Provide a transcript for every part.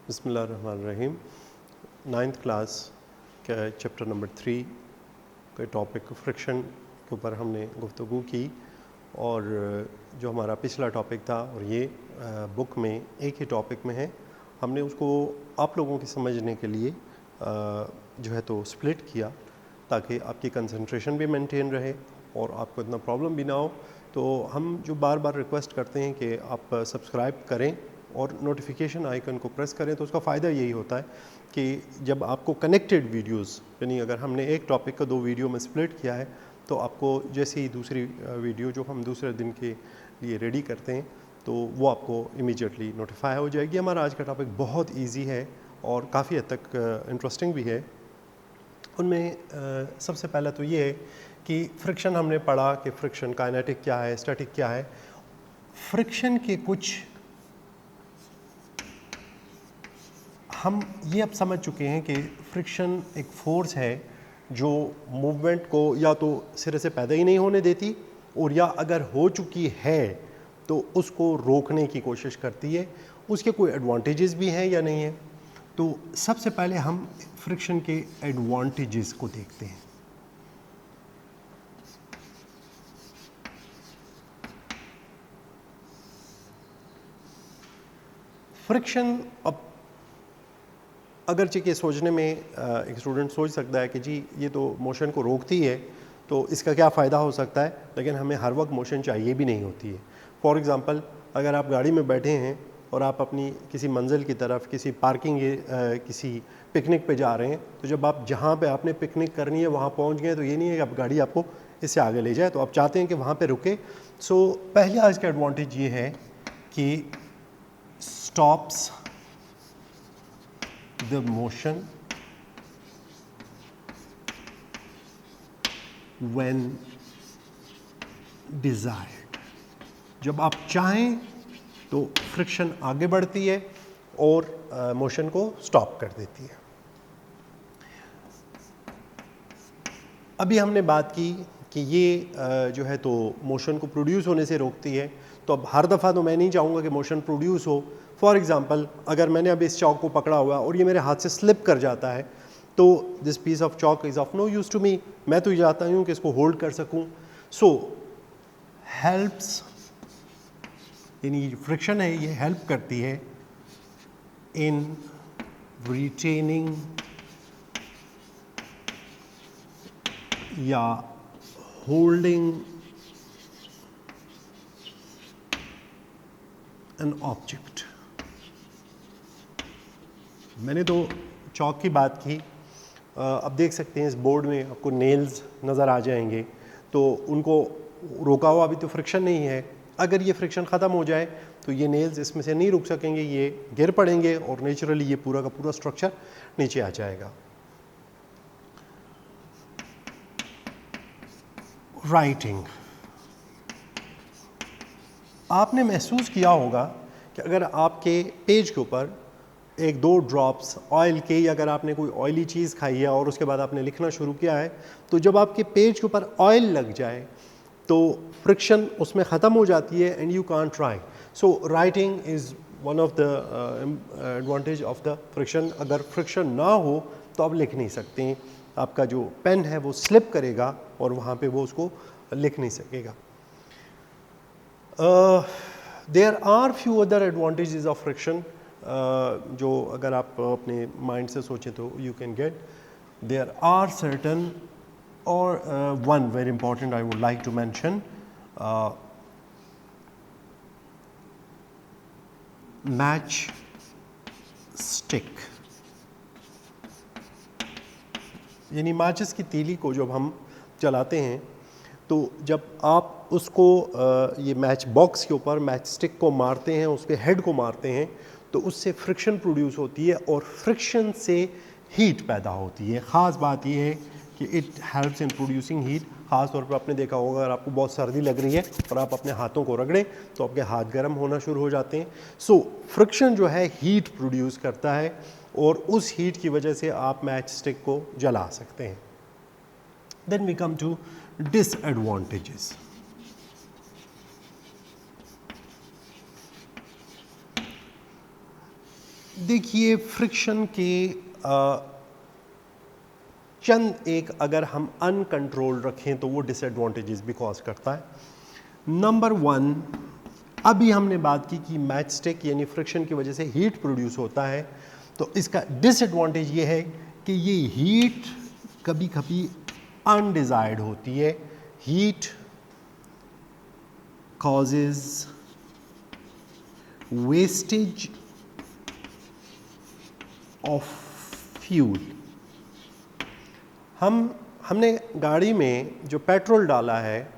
बिस्मिल्लाहिर्रहमानिर्रहीम। 9th class के chapter number 3 के टॉपिक फ्रिक्शन के ऊपर हमने गुफ्तगू की और जो हमारा पिछला टॉपिक था और ये बुक में एक ही टॉपिक में है, हमने उसको आप लोगों के समझने के लिए जो है तो स्प्लिट किया ताकि आपकी कंसंट्रेशन भी मेंटेन रहे और आपको इतना प्रॉब्लम भी ना हो। तो हम जो बार बार रिक्वेस्ट करते हैं कि आप सब्सक्राइब करें और नोटिफिकेशन आइकन को प्रेस करें, तो उसका फ़ायदा यही होता है कि जब आपको कनेक्टेड वीडियोस, यानी अगर हमने एक टॉपिक को 2 वीडियो में स्प्लिट किया है तो आपको जैसे ही दूसरी वीडियो जो हम दूसरे दिन के लिए रेडी करते हैं तो वो आपको इमीडिएटली नोटिफाई हो जाएगी। हमारा आज का टॉपिक बहुत ईजी है और काफ़ी हद तक इंटरेस्टिंग भी है। उनमें सबसे पहला तो ये है कि फ्रिक्शन हमने पढ़ा कि फ्रिक्शन काइनेटिक क्या है, स्टैटिक क्या है। फ्रिक्शन के कुछ हम ये अब समझ चुके हैं कि फ्रिक्शन एक फोर्स है जो मूवमेंट को या तो सिरे से पैदा ही नहीं होने देती और या अगर हो चुकी है तो उसको रोकने की कोशिश करती है। उसके कोई एडवांटेजेस भी हैं या नहीं है। तो सबसे पहले हम फ्रिक्शन के एडवांटेजेस को देखते हैं। फ्रिक्शन, अब अगरचे कि सोचने में एक स्टूडेंट सोच सकता है कि जी ये तो मोशन को रोकती है तो इसका क्या फ़ायदा हो सकता है, लेकिन हमें हर वक्त मोशन चाहिए भी नहीं होती है। फॉर एग्ज़ाम्पल, अगर आप गाड़ी में बैठे हैं और आप अपनी किसी मंजिल की तरफ, किसी पार्किंग किसी पिकनिक पे जा रहे हैं, तो जब आप जहाँ पे आपने पिकनिक करनी है वहाँ पहुँच गए तो ये नहीं है कि अब गाड़ी आपको इससे आगे ले जाए, तो आप चाहते हैं कि वहाँ पे रुके। सो पहले आज का एडवांटेज ये है कि stops the motion when desired। जब आप चाहें तो फ्रिक्शन आगे बढ़ती है और मोशन को स्टॉप कर देती है। अभी हमने बात की कि ये जो है तो मोशन को प्रोड्यूस होने से रोकती है, तो अब हर दफ़ा तो मैं नहीं चाहूँगा कि मोशन प्रोड्यूस हो। फॉर एग्ज़ाम्पल, अगर मैंने अब इस चॉक को पकड़ा हुआ और ये मेरे हाथ से स्लिप कर जाता है तो this piece of chalk is of no use to me. मैं तो ये चाहता हूँ कि इसको होल्ड कर सकूँ। सो हेल्प्स, यानी फ्रिक्शन है ये हेल्प करती है इन रिटेनिंग या होल्डिंग एन ऑब्जेक्ट। मैंने तो चॉक की बात की, अब देख सकते हैं इस बोर्ड में आपको नेल्स नज़र आ जाएंगे, तो उनको रोका हुआ अभी तो फ्रिक्शन नहीं है। अगर ये फ्रिक्शन ख़त्म हो जाए तो ये नेल्स इसमें से नहीं रुक सकेंगे, ये गिर पड़ेंगे और नेचुरली ये पूरा का पूरा स्ट्रक्चर नीचे आ जाएगा। राइटिंग, आपने महसूस किया होगा कि अगर आपके पेज के ऊपर 1-2 ड्रॉप्स ऑयल के, या अगर आपने कोई ऑयली चीज़ खाई है और उसके बाद आपने लिखना शुरू किया है, तो जब आपके पेज के ऊपर ऑयल लग जाए तो फ्रिक्शन उसमें ख़त्म हो जाती है and you can't right. So writing is one of the advantage of the friction. अगर फ्रिक्शन ना हो तो आप लिख नहीं सकते हैं, आपका जो पेन है वो स्लिप करेगा और वहाँ पे वो उसको लिख नहीं सकेगा। There are few other advantages of friction जो अगर आप अपने माइंड से सोचें तो you can get. There are certain, और one very important I would like to mention, match stick, यानी माचिस की तीली को जब हम जलाते हैं तो जब आप उसको ये मैच बॉक्स के ऊपर मैच स्टिक को मारते हैं, उसके हेड को मारते हैं, तो उससे फ्रिक्शन प्रोड्यूस होती है और फ्रिक्शन से हीट पैदा होती है। ख़ास बात यह है कि it helps in producing heat. ख़ास तौर पर आपने देखा होगा अगर आपको बहुत सर्दी लग रही है और आप अपने हाथों को रगड़ें तो आपके हाथ गर्म होना शुरू हो जाते हैं। सो फ्रिक्शन जो है हीट प्रोड्यूस करता है और उस हीट की वजह से आप मैच स्टिक को जला सकते हैं। Then we come to disadvantages. देखिए फ्रिक्शन के चंद एक अगर हम अनकंट्रोल रखें तो वो डिसएडवांटेजेस भी कॉज करता है। नंबर 1, अभी हमने बात की कि मैच स्टिक यानी फ्रिक्शन की वजह से हीट प्रोड्यूस होता है, तो इसका डिसएडवांटेज ये है कि ये हीट कभी कभी अनडिजायर्ड होती है। Heat causes wastage of fuel। हमने गाड़ी में जो पेट्रोल डाला है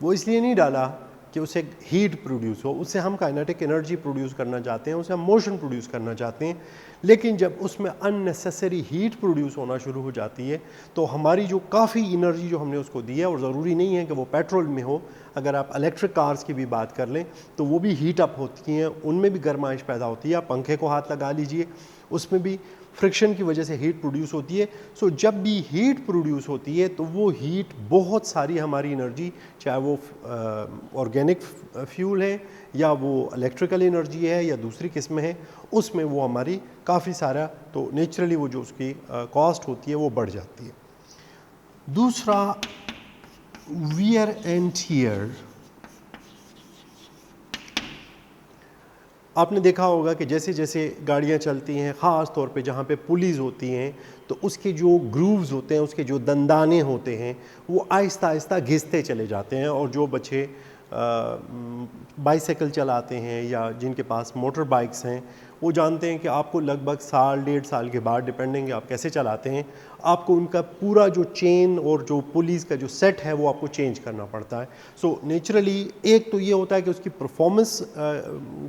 वो इसलिए नहीं डाला कि उसे हीट प्रोड्यूस हो, उससे हम काइनेटिक एनर्जी प्रोड्यूस करना चाहते हैं, उससे हम मोशन प्रोड्यूस करना चाहते हैं। लेकिन जब उसमें अननेसेसरी हीट प्रोड्यूस होना शुरू हो जाती है तो हमारी जो काफ़ी एनर्जी जो हमने उसको दी है, और ज़रूरी नहीं है कि वो पेट्रोल में हो, अगर आप इलेक्ट्रिक कार्स की भी बात कर लें तो वो भी हीट अप होती हैं, उनमें भी गर्माइश पैदा होती है। आप पंखे को हाथ लगा लीजिए, उसमें भी फ्रिक्शन की वजह से हीट प्रोड्यूस होती है। सो जब भी हीट प्रोड्यूस होती है तो वो हीट बहुत सारी हमारी एनर्जी, चाहे वो ऑर्गेनिक फ्यूल है या वो इलेक्ट्रिकल एनर्जी है या दूसरी किस्म है, उसमें वो हमारी काफ़ी सारा, तो नेचुरली वो जो उसकी कॉस्ट होती है वो बढ़ जाती है। दूसरा, वियर एंड टियर। आपने देखा होगा कि जैसे जैसे गाड़ियाँ चलती हैं, ख़ास तौर पे जहाँ पे पुलीज़ होती हैं, तो उसके जो ग्रूव्स होते हैं, उसके जो दंदाने होते हैं, वो आहिस्ता आहिस्ता घिसते चले जाते हैं। और जो बच्चे बाइसाइकिल चलाते हैं या जिनके पास मोटर बाइक्स हैं, वो जानते हैं कि आपको लगभग साल 1.5 साल के बाद, डिपेंडिंग आप कैसे चलाते हैं, आपको उनका पूरा जो चेन और जो पुलीज़ का जो सेट है वो आपको चेंज करना पड़ता है। सो नेचुरली एक तो ये होता है कि उसकी परफॉर्मेंस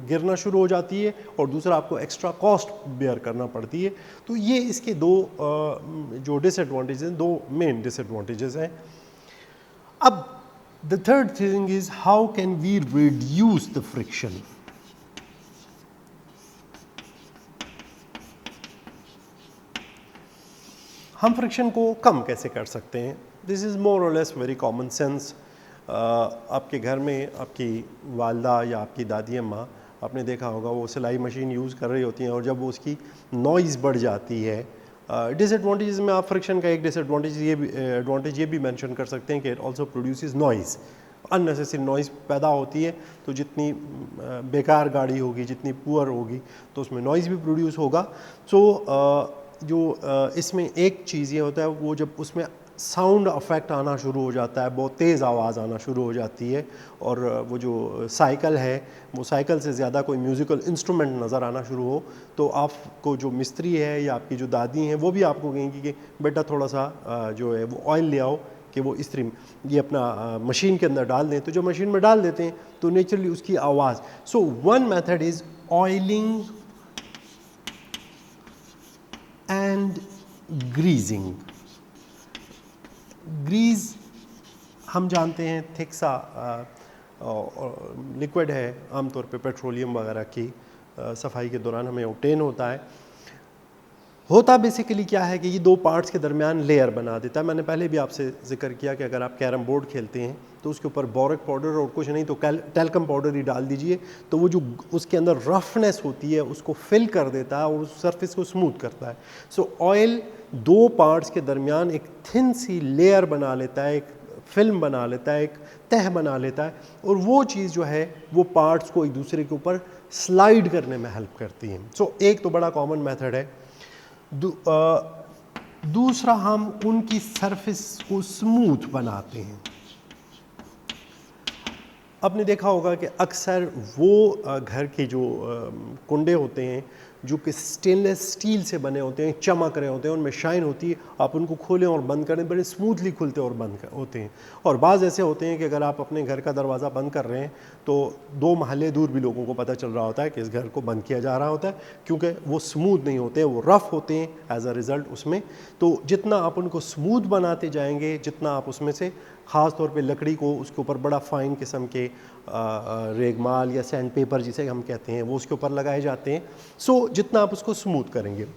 गिरना शुरू हो जाती है, और दूसरा आपको एक्स्ट्रा कॉस्ट बेयर करना पड़ती है। तो ये इसके दो जो डिसएडवांटेजेस हैं, दो मेन डिसएडवांटेजेस हैं। अब the third thing is how can we reduce the friction। हम फ्रिक्शन को कम कैसे कर सकते हैं? दिस इज़ मोर और लेस वेरी कॉमन सेंस। आपके घर में आपकी वालदा या आपकी दादी अम्मा, आपने देखा होगा वो सिलाई मशीन यूज़ कर रही होती हैं, और जब वो उसकी नॉइज़ बढ़ जाती है, डिसएडवांटेज में आप फ्रिक्शन का एक एडवांटेज ये भी मेंशन कर सकते हैं कि it also produces noise. Unnecessary noise पैदा होती है, तो जितनी बेकार गाड़ी होगी, जितनी पुअर होगी, तो उसमें नॉइज़ भी प्रोड्यूस होगा। सो इसमें एक चीज़ ये होता है, वो जब उसमें साउंड इफेक्ट आना शुरू हो जाता है, बहुत तेज़ आवाज़ आना शुरू हो जाती है, और वो जो साइकिल है, वो साइकिल से ज़्यादा कोई म्यूज़िकल इंस्ट्रूमेंट नज़र आना शुरू हो, तो आपको जो मिस्त्री है या आपकी जो दादी हैं, वो भी आपको कहेंगी कि बेटा थोड़ा सा जो है वो ऑयल ले आओ, कि वो इस्त्री ये अपना मशीन के अंदर डाल दें। तो जो मशीन में डाल देते हैं तो नेचुरली उसकी आवाज़। So one method is oiling and greasing. Grease हम जानते हैं थिक सा लिक्विड है, आमतौर पे पेट्रोलियम वगैरह की सफाई के दौरान हमें ऑब्टेन होता बेसिकली क्या है कि ये दो पार्ट्स के दरमियान लेयर बना देता है। मैंने पहले भी आपसे जिक्र किया कि अगर आप कैरम बोर्ड खेलते हैं तो उसके ऊपर बोरिक पाउडर और कुछ नहीं तो टेल्कम पाउडर ही डाल दीजिए, तो वो जो उसके अंदर रफनेस होती है उसको फिल कर देता है और उस सरफेस को स्मूथ करता है। सो ऑयल दो पार्ट्स के दरमियान एक थिन सी लेयर बना लेता है, एक फिल्म बना लेता है, एक तह बना लेता है, और वो चीज़ जो है वो पार्ट्स को एक दूसरे के ऊपर स्लाइड करने में हेल्प करती है। सो एक तो बड़ा कॉमन मेथड है। दूसरा, हम उनकी सरफेस को स्मूथ बनाते हैं। आपने देखा होगा कि अक्सर वो घर के जो कुंडे होते हैं जो कि स्टेनलेस स्टील से बने होते हैं, चमक रहे होते हैं, उनमें शाइन होती है, आप उनको खोलें और बंद करें, बड़े स्मूथली खुलते और बंद होते हैं। और बाज़ ऐसे होते हैं कि अगर आप अपने घर का दरवाज़ा बंद कर रहे हैं तो 2 महल्ले दूर भी लोगों को पता चल रहा होता है कि इस घर को बंद किया जा रहा होता है, क्योंकि वो स्मूथ नहीं होते हैं, वो रफ़ होते हैं एज अ रिज़ल्ट उसमें। तो जितना आप उनको स्मूथ बनाते जाएंगे, जितना आप उसमें से ख़ास तौर पे लकड़ी को उसके ऊपर बड़ा फ़ाइन किस्म के रेगमाल या सैंड पेपर जिसे हम कहते हैं वो उसके ऊपर लगाए जाते हैं। सो जितना आप उसको स्मूथ करेंगे।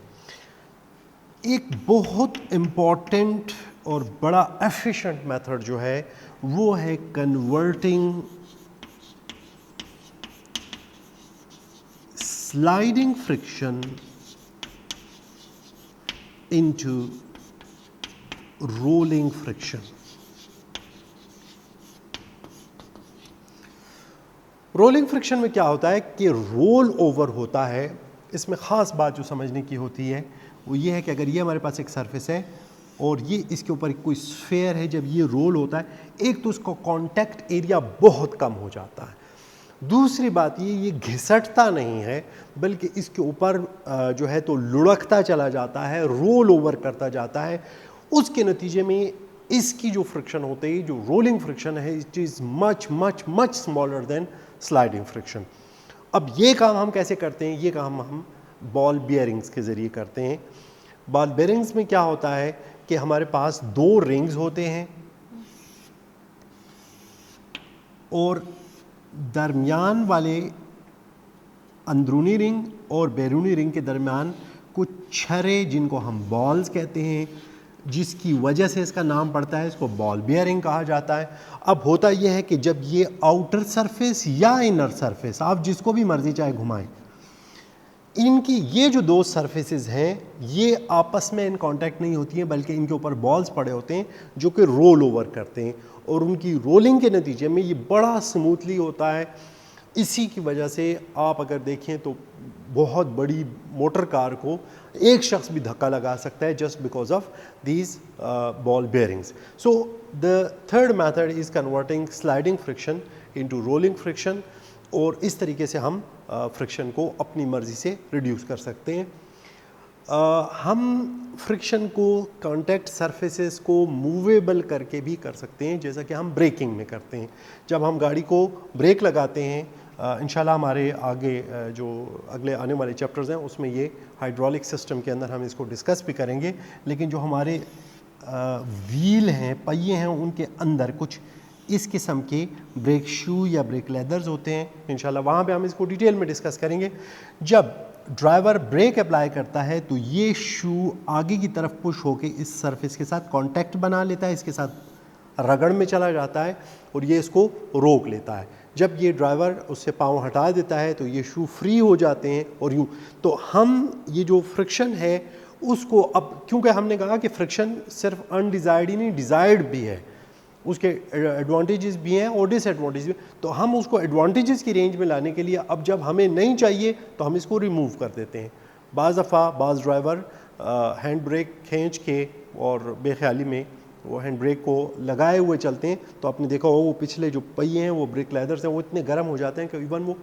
एक बहुत इम्पॉर्टेंट और बड़ा एफिशिएंट मेथड जो है वो है converting sliding friction into rolling friction. Rolling friction में क्या होता है कि रोल ओवर होता है। इसमें ख़ास बात जो समझने की होती है वो ये है कि अगर ये हमारे पास एक सरफेस है और ये इसके ऊपर कोई स्फेयर है, जब ये रोल होता है एक तो उसका कांटेक्ट एरिया बहुत कम हो जाता है, दूसरी बात ये घिसटता नहीं है बल्कि इसके ऊपर जो है तो लुढ़कता चला जाता है, रोल ओवर करता जाता है। उसके नतीजे में इसकी जो फ्रिक्शन होते हैं, जो रोलिंग फ्रिक्शन है, it is much much much smaller than sliding friction. अब ये काम हम कैसे करते हैं? ये काम हम बॉल बियरिंग्स के ज़रिए करते हैं। बॉल बियरिंग्स में क्या होता है कि हमारे पास दो रिंग्स होते हैं और दरमियान वाले अंदरूनी रिंग और बैरूनी रिंग के दरमियान कुछ छर्रे जिनको हम बॉल्स कहते हैं, जिसकी वजह से इसका नाम पड़ता है, इसको बॉल बियरिंग कहा जाता है। अब होता यह है कि जब ये आउटर सरफेस या इनर सरफेस, आप जिसको भी मर्जी चाहे घुमाएं, इनकी ये जो दो सरफेसेस हैं ये आपस में इन कांटेक्ट नहीं होती हैं बल्कि इनके ऊपर बॉल्स पड़े होते हैं जो कि रोल ओवर करते हैं और उनकी रोलिंग के नतीजे में ये बड़ा स्मूथली होता है। इसी की वजह से आप अगर देखें तो बहुत बड़ी मोटर कार को एक शख्स भी धक्का लगा सकता है just because of these ball bearings. So the third method is converting sliding friction into rolling friction और इस तरीके से हम फ्रिक्शन को अपनी मर्ज़ी से रिड्यूस कर सकते हैं। हम फ्रिक्शन को कॉन्टैक्ट सरफेसेस को मूवेबल करके भी कर सकते हैं, जैसा कि हम ब्रेकिंग में करते हैं। जब हम गाड़ी को ब्रेक लगाते हैं, इंशाल्लाह हमारे आगे जो अगले आने वाले चैप्टर्स हैं उसमें ये हाइड्रोलिक सिस्टम के अंदर हम इसको डिस्कस भी करेंगे, लेकिन जो हमारे व्हील हैं, पहिए हैं, उनके अंदर कुछ इस किस्म के ब्रेक शू या ब्रेक लेदर्स होते हैं। इंशाल्लाह वहाँ पे हम इसको डिटेल में डिस्कस करेंगे। जब ड्राइवर ब्रेक अप्लाई करता है तो ये शू आगे की तरफ पुश होके इस सरफेस के साथ कांटेक्ट बना लेता है, इसके साथ रगड़ में चला जाता है और ये इसको रोक लेता है। जब ये ड्राइवर उससे पाँव हटा देता है तो ये शू फ्री हो जाते हैं और यूँ तो हम ये जो फ्रिक्शन है उसको, अब क्योंकि हमने कहा कि फ्रिक्शन सिर्फ अनडिज़ायर्ड ही नहीं डिज़ायर्ड भी है, उसके एडवांटेजेस भी हैं और डिसएडवांटेज भी, तो हम उसको एडवांटेजेस की रेंज में लाने के लिए अब जब हमें नहीं चाहिए तो हम इसको रिमूव कर देते हैं। बाज़ दफ़ा बाज़ ड्राइवर हैंड ब्रेक खींच के और बेख्याली में वो हैंड ब्रेक को लगाए हुए चलते हैं, तो आपने देखा होगा वो पिछले जो पहिए हैं वो ब्रेक लेदर्स हैं वो इतने गर्म हो जाते हैं कि इवन वो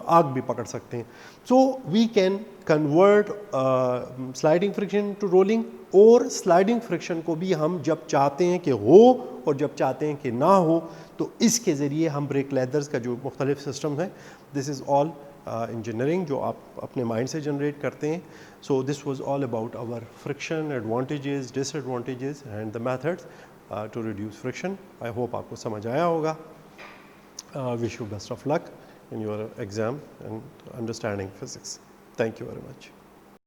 आग भी पकड़ सकते हैं। So we can convert sliding friction to rolling, और स्लाइडिंग फ्रिक्शन को भी हम जब चाहते हैं कि हो और जब चाहते हैं कि ना हो, तो इसके ज़रिए हम ब्रेक लेदर्स का जो मुख्तलिफ सिस्टम है, दिस इज़ ऑल इंजीनियरिंग जो आप अपने माइंड से जनरेट करते हैं। So this was all about our friction, advantages, disadvantages and the methods to reduce friction. I hope आपको समझ आया होगा। Wish you best of luck in your exam and understanding physics. Thank you very much.